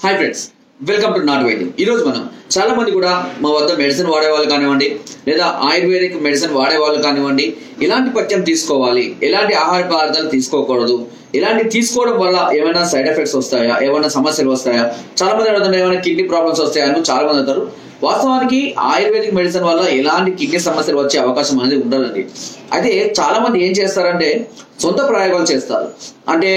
Hi friends, welcome to not వైద్యం. ఈరోజు మనం చాలా మంది కూడా మా వద్ద మెడిసిన్ వాడేవాళ్ళు కానివ్వండి, లేదా ఆయుర్వేదిక్ మెడిసిన్ వాడేవాళ్ళు కానివ్వండి, ఎలాంటి పథ్యం తీసుకోవాలి, ఎలాంటి ఆహార పదార్థాలు తీసుకోకూడదు, ఇలాంటి తీసుకోవడం వల్ల ఏమైనా సైడ్ ఎఫెక్ట్స్ వస్తాయా, ఏమైనా సమస్యలు వస్తాయా, చాలా మంది అడుగుతున్నారు ఏమైనా కిడ్నీ ప్రాబ్లమ్స్ వస్తాయా అని చాలా మంది అంటారు. వాస్తవానికి ఆయుర్వేదిక్ మెడిసిన్ వల్ల ఎలాంటి కిడ్నీ సమస్యలు వచ్చే అవకాశం అనేది ఉండదండి. అయితే చాలా మంది ఏం చేస్తారంటే సొంత ప్రయోగాలు చేస్తారు. అంటే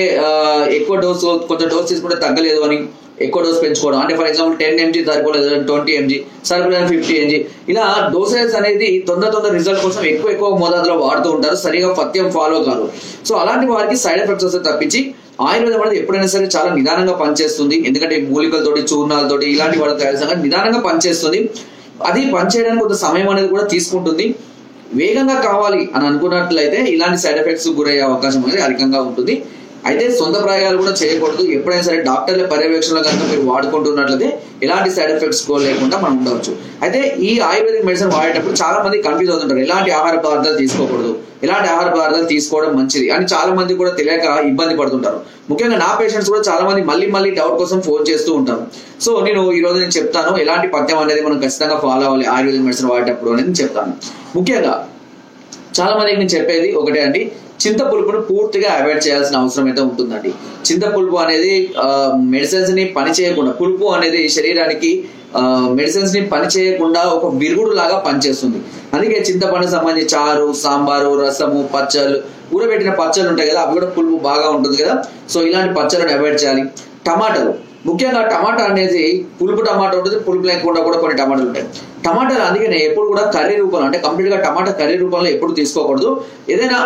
ఎక్కువ డోసు, కొంచెం డోస్ తీసుకుంటే తగ్గలేదు అని ఎక్కువ డోస్ పెంచుకోవడం. అంటే ఫర్ ఎగ్జాంపుల్ 10 mg సరిపోలేదు, 20 mg సరిపోలేదు, 50 mg ఇలా డోసేజ్ అనేది తొందర రిజల్ట్ కోసం ఎక్కువ మోతాదులో వాడుతూ ఉంటారు. సరిగా పథ్యం ఫాలో కాదు. సో అలాంటి వారికి సైడ్ ఎఫెక్ట్స్ వస్తే తప్పించి ఆయుర్వేదం అనేది ఎప్పుడైనా సరే చాలా నిదానంగా పనిచేస్తుంది. ఎందుకంటే మూలికలతోటి, చూర్ణాలతోటి ఇలాంటి వాటితో తయారు నిదానంగా పనిచేస్తుంది. అది పనిచేయడానికి కొంత సమయం అనేది కూడా తీసుకుంటుంది. వేగంగా కావాలి అని అనుకున్నట్లయితే ఇలాంటి సైడ్ ఎఫెక్ట్స్ గురయ్యే అవకాశం అనేది అధికంగా ఉంటుంది. అయితే సొంత ప్రయోగాలు కూడా చేయకూడదు. ఎప్పుడైనా సరే డాక్టర్ల పర్యవేక్షణలో కనుక మీరు వాడుకుంటున్నట్లయితే ఎలాంటి సైడ్ ఎఫెక్ట్స్ లేకుండా మనం ఉండవచ్చు. అయితే ఈ ఆయుర్వేదిక్ మెడిసిన్ వాడేటప్పుడు చాలా మంది కన్ఫ్యూజ్ అవుతుంటారు. ఎలాంటి ఆహార పదార్థాలు తీసుకోకూడదు, ఎలాంటి ఆహార పదార్థాలు తీసుకోవడం మంచిది అని చాలా మంది కూడా తెలియక ఇబ్బంది పడుతుంటారు. ముఖ్యంగా నా పేషెంట్స్ కూడా చాలా మంది మళ్ళీ డౌట్ కోసం ఫోన్ చేస్తూ ఉంటారు. సో ఈ రోజు నేను చెప్తాను ఎలాంటి పథ్యం అనేది మనం ఖచ్చితంగా ఫాలో అవ్వాలి ఆయుర్వేదిక్ మెడిసిన్ వాడేటప్పుడు అనేది చెప్తాను. ముఖ్యంగా చాలా మందికి నేను చెప్పేది ఒకటే అండి, చింతపులుపును పూర్తిగా అవాయిడ్ చేయాల్సిన అవసరం అయితే ఉంటుందండి. చింతపులుపు అనేది మెడిసిన్స్ ని పని చేయకుండా, పులుపు అనేది శరీరానికి మెడిసిన్స్ ని పని చేయకుండా ఒక విరుగుడు లాగా పనిచేస్తుంది. అందుకే చింతపండుకు సంబంధించి చారు, సాంబారు, రసము, పచ్చళ్ళు, ఊరబెట్టిన పచ్చళ్ళు ఉంటాయి కదా, అవి కూడా పులుపు బాగా ఉంటుంది కదా. సో ఇలాంటి పచ్చళ్ళని అవాయిడ్ చేయాలి. టమాటాలు, ముఖ్యంగా టమాటా అనేది పులుపు టమాటా ఉంటుంది, పులుపు లేకుండా కూడా కొన్ని టమాటాలు ఉంటాయి. టమాటాలు అందుకనే ఎప్పుడు కూడా కర్రీ రూపంలో, అంటే కంప్లీట్ గా టమాటా కర్రీ రూపంలో ఎప్పుడు తీసుకోకూడదు. ఏదైనా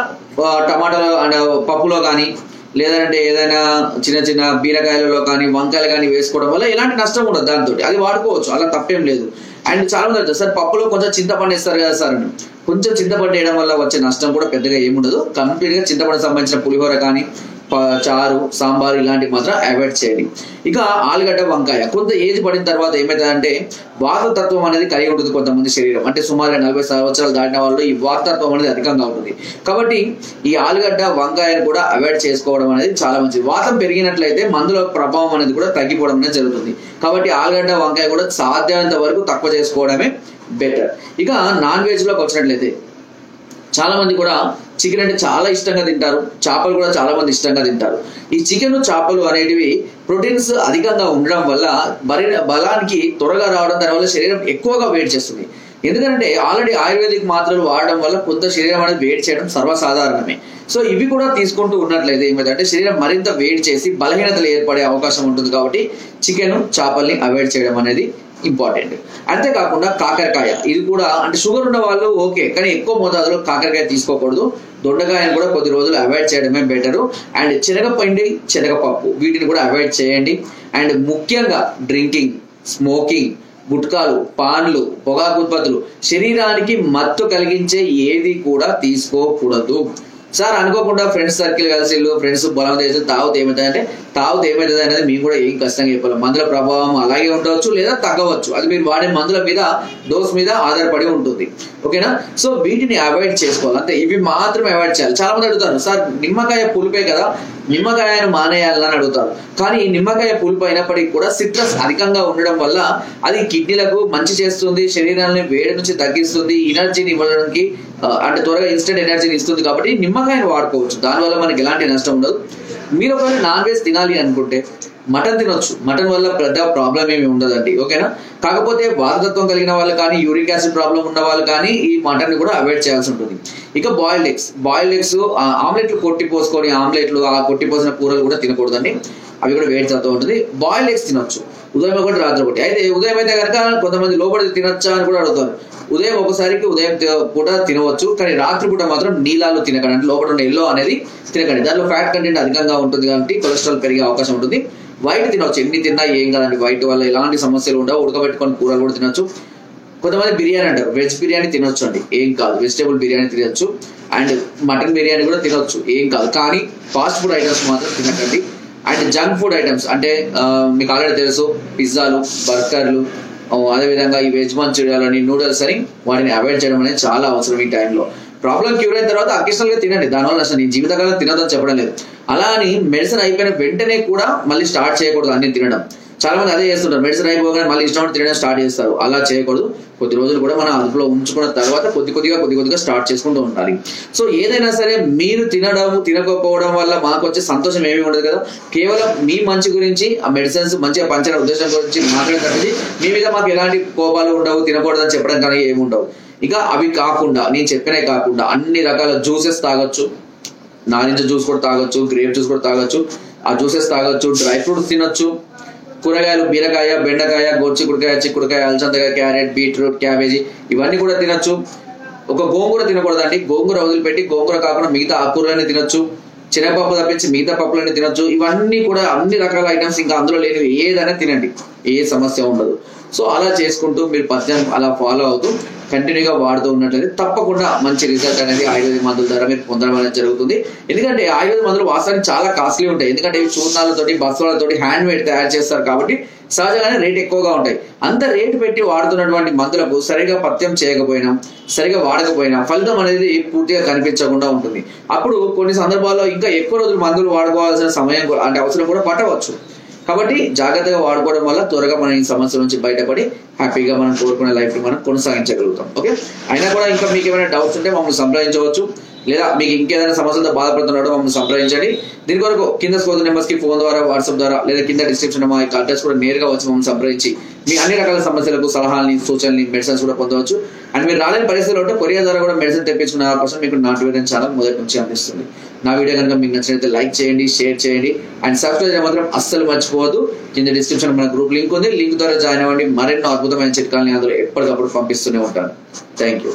టమాటాలు అంటే పప్పులో కానీ, లేదంటే ఏదైనా చిన్న బీరకాయలలో కానీ, వంకాయలు కానీ వేసుకోవడం వల్ల ఎలాంటి నష్టం ఉండదు. దాంతో అది వాడుకోవచ్చు, అలా తప్పేం లేదు. అండ్ చాలా మంది సార్ పప్పులో కొంచెం చింతపండు వేస్తారు కదా సార్ అని, కొంచెం చింతపండు వేయడం వల్ల వచ్చే నష్టం కూడా పెద్దగా ఏముండదు. కంప్లీట్ గా చింతపండు సంబంధించిన పులిహోర కానీ, చారు, సాంబారు ఇలాంటివి మాత్రం అవాయిడ్ చేయండి. ఇక ఆలుగడ్డ, వంకాయ కొంత ఏజ్ పడిన తర్వాత ఏమవుతుందంటే వాతతత్వం అనేది కలిగి ఉంటుంది కొంతమంది శరీరం. అంటే సుమారుగా 40 సంవత్సరాలు దాటిన వాళ్ళు ఈ వాతతత్వం అనేది అధికంగా ఉంటుంది. కాబట్టి ఈ ఆలుగడ్డ, వంకాయను కూడా అవాయిడ్ చేసుకోవడం అనేది చాలా మంచిది. వాతం పెరిగినట్లయితే మందుల ప్రభావం అనేది కూడా తగ్గిపోవడం అనేది జరుగుతుంది. కాబట్టి ఆలుగడ్డ, వంకాయ కూడా సాధ్యమైనంత వరకు తక్కువ చేసుకోవడమే బెటర్. ఇక నాన్ వెజ్ లోకి వచ్చినట్లయితే చాలా మంది కూడా చికెన్ అంటే చాలా ఇష్టంగా తింటారు. చేపలు కూడా చాలా మంది ఇష్టంగా తింటారు. ఈ చికెన్, చేపలు అనేటివి ప్రోటీన్స్ అధికంగా ఉండడం వల్ల బలానికి త్వరగా రావడం, దానివల్ల శరీరం ఎక్కువగా వేడి చేస్తుంది. ఎందుకంటే ఆల్రెడీ ఆయుర్వేదిక్ మాత్రలు వాడడం వల్ల కొంత శరీరం అనేది వేడి చేయడం సర్వసాధారణమే. సో ఇవి కూడా తీసుకుంటూ ఉన్నట్లయితే ఏమైందంటే శరీరం మరింత వేడి చేసి బలహీనతలు ఏర్పడే అవకాశం ఉంటుంది. కాబట్టి చికెన్, చేపల్ని అవాయిడ్ చేయడం అనేది ఇంపార్టెంట్. అంతేకాకుండా కాకరకాయ, ఇది కూడా అంటే షుగర్ ఉన్న వాళ్ళు ఓకే, కానీ ఎక్కువ మోతాదులో కాకరకాయ తీసుకోకూడదు. దొండకాయను కూడా కొద్ది రోజులు అవాయిడ్ చేయడమే బెటరు. అండ్ శనగపిండి, శనగపప్పు వీటిని కూడా అవాయిడ్ చేయండి. అండ్ ముఖ్యంగా డ్రింకింగ్, స్మోకింగ్, గుట్కాలు, పాన్లు, పొగాకు ఉత్పత్తులు, శరీరానికి మత్తు కలిగించే ఏది కూడా తీసుకోకూడదు. సార్ అనుకోకుండా ఫ్రెండ్స్ సర్కిల్ కలిసి ఫ్రెండ్స్ బలం చేసి తాగుతూ ఏమవుతుంది అనేది మేము కూడా ఏం కష్టంగా చెప్పాలి. మందుల ప్రభావం అలాగే ఉండవచ్చు, లేదా తగ్గవచ్చు. అది మీరు వాడే మందుల మీద, డోస్ మీద ఆధారపడి ఉంటుంది. ఓకేనా? సో వీటిని అవాయిడ్ చేసుకోవాలి. అంతే, ఇవి మాత్రమే అవాయిడ్ చేయాలి. చాలా మంది అడుగుతారు, సార్ నిమ్మకాయ పులుపే కదా, నిమ్మకాయను మానేయాలని అడుగుతారు. కానీ నిమ్మకాయ పులుపు అయినప్పటికీ కూడా సిట్రస్ అధికంగా ఉండడం వల్ల అది కిడ్నీలకు మంచి చేస్తుంది, శరీరాన్ని వేడి నుంచి తగ్గిస్తుంది, ఎనర్జీని ఇవ్వడానికి అంటే త్వరగా ఇన్స్టెంట్ ఎనర్జీని ఇస్తుంది. కాబట్టి నిమ్మకాయను వాడుకోవచ్చు, దానివల్ల మనకి ఎలాంటి నష్టం ఉండదు. మీరు ఒకవేళ నాన్ వెజ్ తినాలి అనుకుంటే మటన్ తినొచ్చు, మటన్ వల్ల పెద్ద ప్రాబ్లం ఏమి ఉండదండి. ఓకేనా? కాకపోతే వాతతత్వం కలిగిన వాళ్ళు కానీ, యూరిక్ యాసిడ్ ప్రాబ్లం ఉన్న వాళ్ళు కానీ ఈ మటన్ ని కూడా అవాయిడ్ చేయాల్సి ఉంటుంది. ఇక బాయిల్డ్ ఎగ్స్ ఆమ్లెట్లు కొట్టిపోసుకొని, ఆమ్లెట్లు ఆ కొట్టిపోసిన కూరలు కూడా తినకూడదండి. అవి కూడా వేడి తత్వం ఉంటుంది. బాయిల్డ్ ఎగ్స్ తినొచ్చు, ఉదయం ఒకటి, రాత్రి ఒకటి. అయితే ఉదయం అయితే కనుక కొంతమంది లోపలి తినొచ్చా అని కూడా అడుగుతారు. ఉదయం ఉదయం పూట తినవచ్చు, కానీ రాత్రి పూట మాత్రం నీళ్ళాలు తినకండి. అంటే లోపల ఉన్న ఎల్లో అనేది తినకండి, దాంట్లో ఫ్యాట్ కంటెంట్ అధికంగా ఉంటుంది కాబట్టి కొలెస్ట్రాల్ పెరిగే అవకాశం ఉంటుంది. వైట్ తినవచ్చు, ఎన్ని తిన్నా ఏం కాదండి. వైట్ వల్ల ఎలాంటి సమస్యలు ఉండవు. ఉడకబెట్టుకొని కూరలు కూడా తినొచ్చు. కొంతమంది బిర్యానీ అంటారు, వెజ్ బిర్యానీ తినొచ్చు అండి, ఏం కాదు. వెజిటేబుల్ బిర్యానీ తినొచ్చు, అండ్ మటన్ బిర్యానీ కూడా తినొచ్చు, ఏం కాదు. కానీ ఫాస్ట్ ఫుడ్ ఐటమ్స్ మాత్రం తినకండి. అండ్ జంక్ ఫుడ్ ఐటమ్స్ అంటే మీకు ఆల్రెడీ తెలుసు, పిజ్జాలు, బర్గర్లు, అదేవిధంగా ఈ వెజ్ మంచూరియాలని, నూడిల్స్ అని వాటిని అవాయిడ్ చేయడం అనేది చాలా అవసరం ఈ టైంలో. ప్రాబ్లం క్యూర్ అయిన తర్వాత అకేషనల్ గా తినండి, దానివల్ల అసలు నీ జీవితకాలం తినదని చెప్పడం లేదు. అలా అని మెడిసిన్ అయిపోయిన వెంటనే కూడా మళ్ళీ స్టార్ట్ చేయకూడదు అన్ని తినడం. చాలా మంది అదే చేస్తుంటారు, మెడిసిన్ అయిపోగానే మళ్ళీ ఇష్టం తినడం స్టార్ట్ చేస్తారు. అలా చేయకూడదు. కొద్ది రోజులు కూడా మనం అదుపులో ఉంచుకున్న తర్వాత కొద్ది కొద్దిగా స్టార్ట్ చేసుకుంటూ ఉండాలి. సో ఏదైనా సరే మీరు తినకపోవడం వల్ల మాకు వచ్చే సంతోషం ఏమీ ఉండదు కదా. కేవలం మీ మంచి గురించి ఆ మెడిసిన్స్ మంచిగా పంచే ఉద్దేశం గురించి మాట్లాడే తప్పించి మీ మీద మాకు ఎలాంటి కోపాలు ఉండవు, తినకూడదని చెప్పడం కానీ ఏమి ఉండవు. ఇక అవి కాకుండా నేను చెప్పినవి కాకుండా అన్ని రకాల జ్యూసెస్ తాగొచ్చు, నారింజ జ్యూస్ కూడా తాగొచ్చు, గ్రేప్ జ్యూస్ కూడా తాగొచ్చు, ఆ జ్యూసెస్ తాగొచ్చు, డ్రై ఫ్రూట్స్ తినొచ్చు, కూరగాయలు బీరకాయ, బెండకాయ, గోరుచిక్కుడుకాయ, చిక్కుడుకాయ, అలసందకాయ, క్యారెట్, బీట్రూట్, క్యాబేజీ ఇవన్నీ కూడా తినొచ్చు. ఒక గోంగూర తినకూడదండి. గోంగూర వదిలిపెట్టి గోంగూర కాకుండా మిగతా ఆకుకూరలని తినొచ్చు. శనగపప్పు తప్పించి మిగతా పప్పులని తినొచ్చు. ఇవన్నీ కూడా అన్ని రకాల ఐటమ్స్, ఇంకా అందులో లేనివి ఏదైనా తినండి, ఏ సమస్య ఉండదు. సో అలా చేసుకుంటూ మీరు పథ్యం అలా ఫాలో అవుతూ కంటిన్యూగా వాడుతూ ఉన్నట్లయితే తప్పకుండా మంచి రిజల్ట్ అనేది ఆయుర్వేద మందుల ద్వారా మీరు పొందడం అనేది జరుగుతుంది. ఎందుకంటే ఆయుర్వేద మందులు వాస్తవానికి చాలా కాస్ట్లీ ఉంటాయి. ఎందుకంటే ఇవి చూర్ణాలతోటి, బస్సులతోటి హ్యాండ్ మేడ్ తయారు చేస్తారు కాబట్టి సహజంగానే రేట్ ఎక్కువగా ఉంటాయి. అంత రేటు పెట్టి వాడుతున్నటువంటి మందులకు సరిగా పథ్యం చేయకపోయినా, సరిగా వాడకపోయినా ఫలితం అనేది పూర్తిగా కనిపించకుండా ఉంటుంది. అప్పుడు కొన్ని సందర్భాల్లో ఇంకా ఎక్కువ రోజులు మందులు వాడుకోవాల్సిన సమయం అంటే అవసరం కూడా పట్టవచ్చు. కాబట్టి జాగ్రత్తగా వాడుకోవడం వల్ల త్వరగా మనం ఈ సమస్య నుంచి బయటపడి హ్యాపీగా మనం కోరుకునే లైఫ్ ని మనం కొనసాగించగలుగుతాం. ఓకే, అయినా కూడా ఇంకా మీకు ఏమైనా డౌట్స్ ఉంటే మమ్మల్ని సంప్రదించవచ్చు, లేదా మీకు ఇంకేదైనా సమస్యలతో బాధపడుతున్నాడో మమ్మల్ని సంప్రదించండి. దీని కొరకు కింద స్కోర్ నెంబర్స్ కి ఫోన్ ద్వారా, వాట్సాప్ ద్వారా, లేదా కింద డిస్క్రిప్షన్ మా యొక్క అడ్రస్ కూడా నేరుగా వచ్చి మమ్మల్ని సంప్రదించి మీ అన్ని రకాల సమస్యలకు సలహాలని, సూచనని, మెడిసిన్స్ కూడా పొందవచ్చు. అండ్ మీరు రాలేని పరిస్థితుల్లో ఉంటే కొరియర్ ద్వారా కూడా మెడిసిన్ తెప్పించుకున్న కోసం మీకు నాటువేదన ఛానల్ మొదటి నుంచి అందిస్తుంది. నా వీడియో కనుక మీకు నచ్చినట్లయితే లైక్ చేయండి, షేర్ చేయండి అండ్ సబ్స్క్రైబ్ చేయడం మాత్రం అస్సలు మర్చిపోవద్దు. కింద డిస్క్రిప్షన్ మన గ్రూప్ లింక్ ఉంది, లింక్ ద్వారా జాయిన్ అవ్వండి. మరెన్నో అద్భుతమైన చిట్కాలని అందులో ఎప్పటికప్పుడు పంపిస్తూనే ఉంటాను. Thank you.